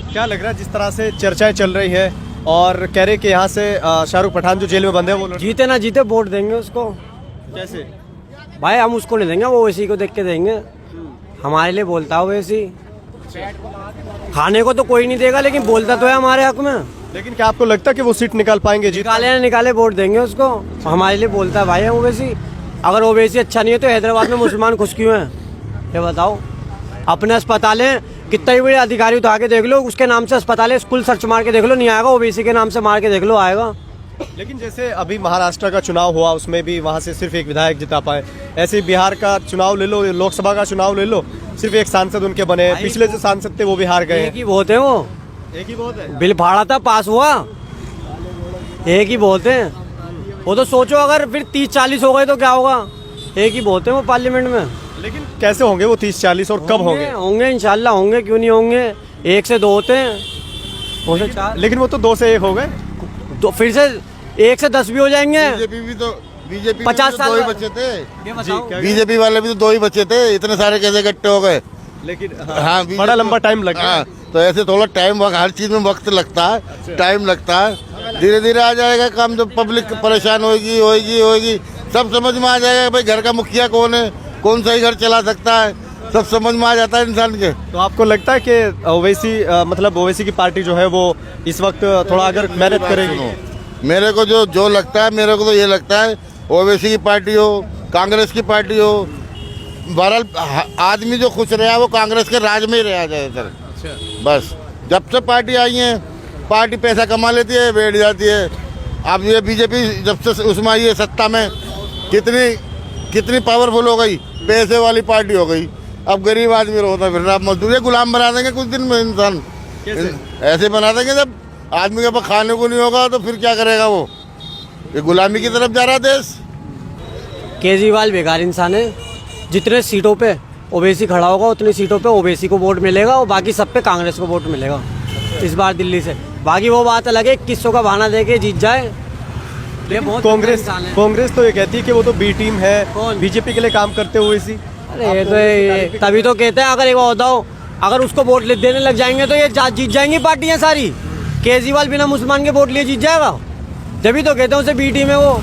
क्या लग रहा है जिस तरह से चर्चाएं चल रही है और कह रहे कि यहाँ से शाहरुख पठान जो जेल में बंद है वो जीते ना जीते वोट देंगे उसको। कैसे? भाई हम उसको नहीं देंगे, वो ओवैसी को देख के देंगे। हमारे लिए बोलता है ओवैसी, खाने को तो कोई नहीं देगा लेकिन बोलता तो है हमारे हक में। लेकिन क्या आपको लगता है कि वो सीट निकाल पाएंगे? निकाले ना निकाले वोट देंगे उसको। हमारे लिए बोलता है भाई ओवैसी। अगर ओवैसी अच्छा नहीं है तो हैदराबाद में मुसलमान खुश क्यों हैं ये बताओ। अपने अस्पताल है, कितना ही बड़े अधिकारी उठा के देख लो, उसके नाम से अस्पताल है, स्कूल सर्च मार के देख लो नहीं आएगा, ओबीसी के नाम से मार के देख लो आएगा। लेकिन जैसे अभी महाराष्ट्र का चुनाव हुआ उसमें भी वहाँ से सिर्फ एक विधायक जिता पाए, ऐसे बिहार का चुनाव ले लो, लोकसभा का चुनाव ले लो, सिर्फ एक सांसद उनके बने। पिछले जो सांसद थे वो भी हार गए। एक ही वोट है, वो एक ही वोट है। बिल भाड़ा था पास हुआ, एक ही वोट है। वो तो सोचो अगर फिर 30-40 हो गए तो क्या होगा। एक ही वोट है वो पार्लियामेंट में। लेकिन कैसे होंगे वो 30-40 और कब होंगे? होंगे इंशाल्लाह होंगे, क्यों नहीं होंगे। 1 से 2 होते हैं, 2 से 4। लेकिन वो तो 2 से 1 हो गए, तो फिर से 1 से 10 भी हो जाएंगे। बीजेपी 50 तो साल 2 ही बच्चे थे। जी, बीजेपी वाले भी तो 2 ही बच्चे थे, इतने सारे कैसे इकट्ठे हो गए। लेकिन हाँ, बड़ा लंबा टाइम लग गया। तो ऐसे थोड़ा टाइम, हर चीज में वक्त लगता है, टाइम लगता है। धीरे धीरे आ जाएगा काम। जब पब्लिक परेशान होगी सब समझ में आ जाएगा भाई घर का मुखिया कौन है, कौन सही घर चला सकता है, सब समझ में आ जाता है इंसान के। तो आपको लगता है कि ओवैसी मतलब ओवैसी की पार्टी जो है वो इस वक्त थोड़ा अगर मेहनत करेगी? मेरे को जो लगता है, मेरे को तो ये लगता है ओवैसी की पार्टी हो, कांग्रेस की पार्टी हो, बहरहाल आदमी जो खुश रहा वो कांग्रेस के राज में ही रहा ज़्यादातर। बस जब से पार्टी आई है, पार्टी पैसा कमा लेती है, बैठ जाती है। अब ये बीजेपी जब से उसमें आई है सत्ता में, कितनी पावरफुल हो गई, पैसे वाली पार्टी हो गई। अब गरीब आदमी रोता फिर रहा, मजदूर गुलाम बना देंगे कुछ दिन में इंसान। ऐसे बना देंगे जब आदमी के पास खाने को नहीं होगा तो फिर क्या करेगा वो। ये गुलामी की तरफ जा रहा देश। केजरीवाल बेकार इंसान है। जितने सीटों पे ओवैसी खड़ा होगा उतनी सीटों पे ओवैसी को वोट मिलेगा और बाकी सब पे कांग्रेस को वोट मिलेगा इस बार दिल्ली से। बाकी वो बात अलग है 2100 का बहाना देके जीत जाए। कांग्रेस तो ये कहती है कि वो तो बी टीम है, बीजेपी के लिए काम करते हुए इसी। अरे तो तभी तो कहते हैं अगर एक बताओ, अगर उसको वोट देने लग जाएंगे तो ये जीत जाएंगी पार्टियां सारी। केजरीवाल बिना मुसलमान के वोट लिए जीत जाएगा, तभी तो कहते हैं उसे बी टीम है, वो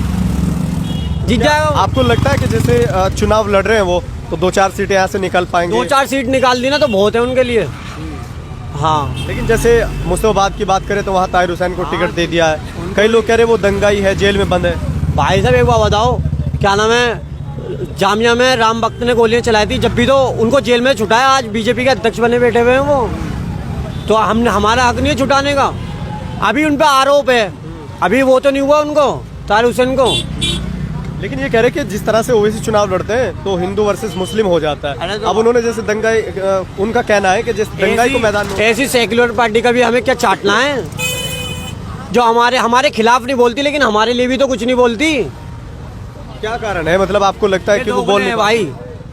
जीत जाएगा। आपको लगता है कि जैसे चुनाव लड़ रहे हैं वो तो 2-4 सीटें यहाँ से निकाल पाएंगे? 2-4 सीट निकाल दी ना तो बहुत है उनके लिए। हाँ, लेकिन जैसे मुस्तफाबाद की बात करें तो वहाँ ताहिर हुसैन को टिकट दे दिया है। कई लोग कह रहे वो दंगाई है, जेल में बंद है। भाई साहब एक बार बताओ, क्या नाम है, जामिया में राम भक्त ने गोलियां चलाई थी, जब भी तो उनको जेल में छुटाया। आज बीजेपी के अध्यक्ष बने बैठे हुए हैं वो, तो हमने हमारा हक नहीं है छुटाने का। अभी उन पर आरोप है, अभी वो तो नहीं हुआ उनको, ताहिर हुसैन को। लेकिन ये कह रहे कि जिस तरह से ओवैसी चुनाव लड़ते हैं तो हिंदू वर्सेस मुस्लिम हो जाता है। अब उन्होंने जैसे दंगाई, उनका कहना है कि जिस दंगाई को मैदान में, ऐसी सेक्युलर पार्टी का भी हमें क्या चाटना है जो हमारे खिलाफ नहीं बोलती लेकिन हमारे लिए भी तो कुछ नहीं बोलती। क्या कारण है? मतलब आपको लगता है कि वो बोल नहीं? भाई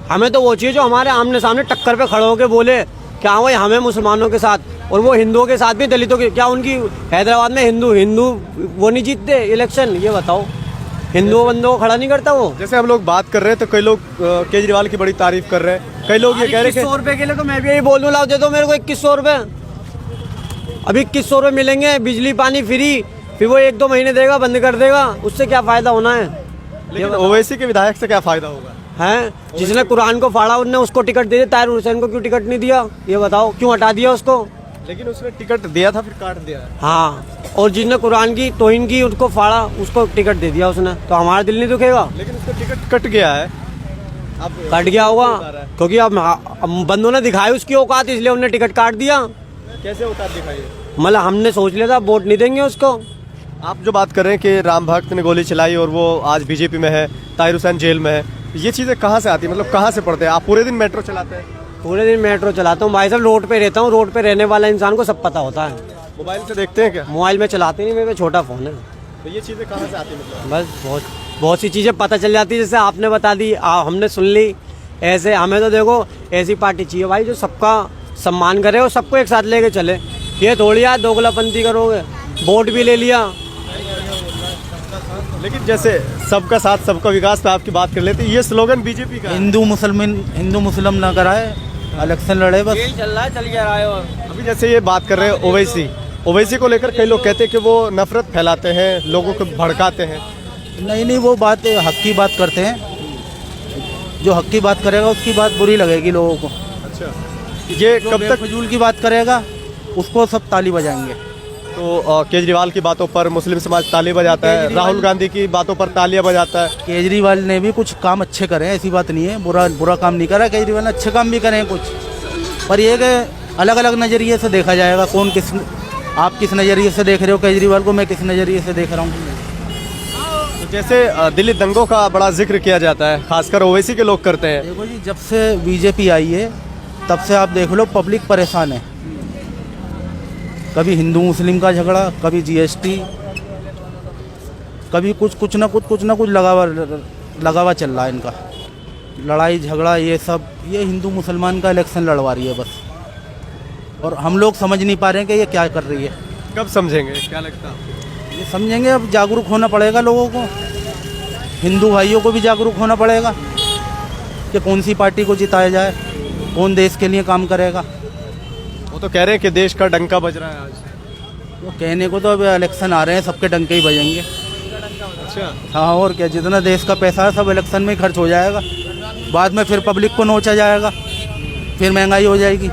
हमें तो वो चीज़ जो हमारे आमने सामने टक्कर पे खड़े होके बोले क्या भाई हमें मुसलमानों के साथ और वो हिंदुओं के साथ भी, दलितों के, क्या उनकी हैदराबाद में हिंदू वो नहीं जीतते इलेक्शन? ये बताओ, हिंदुओं बंदों को खड़ा नहीं करता वो। जैसे हम लोग बात कर रहे हैं तो कई लोग केजरीवाल की बड़ी तारीफ कर रहे हैं, कई लोग ये कह रहे हैं 2100 रुपए के लिए तो मैं भी यही बोल दूँ, लाओ दे दो मेरे को 2100 रुपए। अभी 2100 रुपए मिलेंगे, बिजली पानी फ्री, फिर वो 1-2 महीने देगा, बंद कर देगा, उससे क्या फायदा होना है? लेकिन ओवैसी के विधायक से क्या फायदा होगा? हैं जिसने कुरान को फाड़ा उनने उसको टिकट दे दिया, ताहिर हुसैन को क्यों टिकट नहीं दिया? ये बताओ, क्यों हटा दिया उसको? लेकिन उसने टिकट दिया था फिर काट दिया। हाँ, और जिसने कुरान की तौहीन की उसको फाड़ा, उसको टिकट दे दिया उसने, तो हमारा दिल नहीं दुखेगा? लेकिन उसका टिकट कट गया है। अब कट गया होगा क्योंकि अब बंदों ने दिखाई उसकी औकात, इसलिए उन्होंने टिकट काट दिया। कैसे औकात दिखाई? मतलब हमने सोच लिया था वोट नहीं देंगे उसको। आप जो बात कर रहे हैं कि राम भक्त ने गोली चलाई और वो आज बीजेपी में है, ताहिर हुसैन जेल में है, ये चीज़ें कहाँ से आती है? मतलब कहाँ से पढ़ते हैं आप? पूरे दिन मेट्रो चलाते हैं? पूरे दिन मेट्रो चलाता हूँ भाई साहब, रोड पे रहता हूँ। रोड पे रहने वाला इंसान को सब पता होता है। मोबाइल से देखते हैं क्या? मोबाइल में चलाते नहीं, मेरे पे छोटा फ़ोन है। तो ये चीज़ें कहाँ से आती है? मतलब बस बहुत सी चीज़ें पता चल जाती है, जैसे आपने बता दी, हमने सुन ली। ऐसे हमें तो देखो ऐसी पार्टी चाहिए भाई जो सबका सम्मान करे और सबको एक साथ लेके चले। ये थोड़ी यार दोगलापंथी करोगे, वोट भी ले लिया। लेकिन जैसे सबका साथ सबका विकास पे आपकी बात कर लेते हैं, ये स्लोगन बीजेपी का है। हिंदू मुसलमान न कराए, इलेक्शन लड़े बस। यही चल रहा है, चल क्या रहा है। और अभी जैसे ये बात कर रहे हैं ओवैसी, ओवैसी को लेकर कई लोग कहते हैं कि वो नफरत फैलाते हैं, लोगों को भड़काते हैं। नहीं, वो बात हक की बात करते हैं। जो हक की बात करेगा उसकी बात बुरी लगेगी लोगों को। अच्छा, ये जो कब तक? बेफजूल की बात करेगा उसको सब ताली बजाएंगे। तो केजरीवाल की बातों पर मुस्लिम समाज ताली बजाता है, राहुल गांधी की बातों पर तालियां बजाता है। केजरीवाल ने भी कुछ काम अच्छे करे हैं, ऐसी बात नहीं है। बुरा काम नहीं करा केजरीवाल ने, अच्छे काम भी करे हैं कुछ। पर ये कि अलग अलग नज़रिए से देखा जाएगा। कौन किस, आप किस नज़रिए से देख रहे हो केजरीवाल को, मैं किस नज़रिए से देख रहा हूँ। तो जैसे दिल्ली दंगों का बड़ा जिक्र किया जाता है, खासकर ओवैसी के लोग करते हैं। देखो जी, जब से बीजेपी आई है तब से आप देख लो पब्लिक परेशान है। कभी हिंदू मुस्लिम का झगड़ा, कभी जीएसटी, कभी कुछ ना कुछ लगा हुआ चल रहा है इनका। लड़ाई झगड़ा ये सब, ये हिंदू मुसलमान का इलेक्शन लड़वा रही है बस। और हम लोग समझ नहीं पा रहे हैं कि ये क्या कर रही है। कब समझेंगे, क्या लगता है? ये समझेंगे, अब जागरूक होना पड़ेगा लोगों को। हिंदू भाइयों को भी जागरूक होना पड़ेगा कि कौन सी पार्टी को जिताया जाए, कौन देश के लिए काम करेगा। वो तो कह रहे हैं कि देश का डंका बज रहा है आज। वो कहने को तो अब इलेक्शन आ रहे हैं, सबके डंके ही बजेंगे। अच्छा, हाँ, और क्या, जितना देश का पैसा है सब इलेक्शन में ही खर्च हो जाएगा। बाद में फिर पब्लिक को नोचा जाएगा, फिर महंगाई हो जाएगी।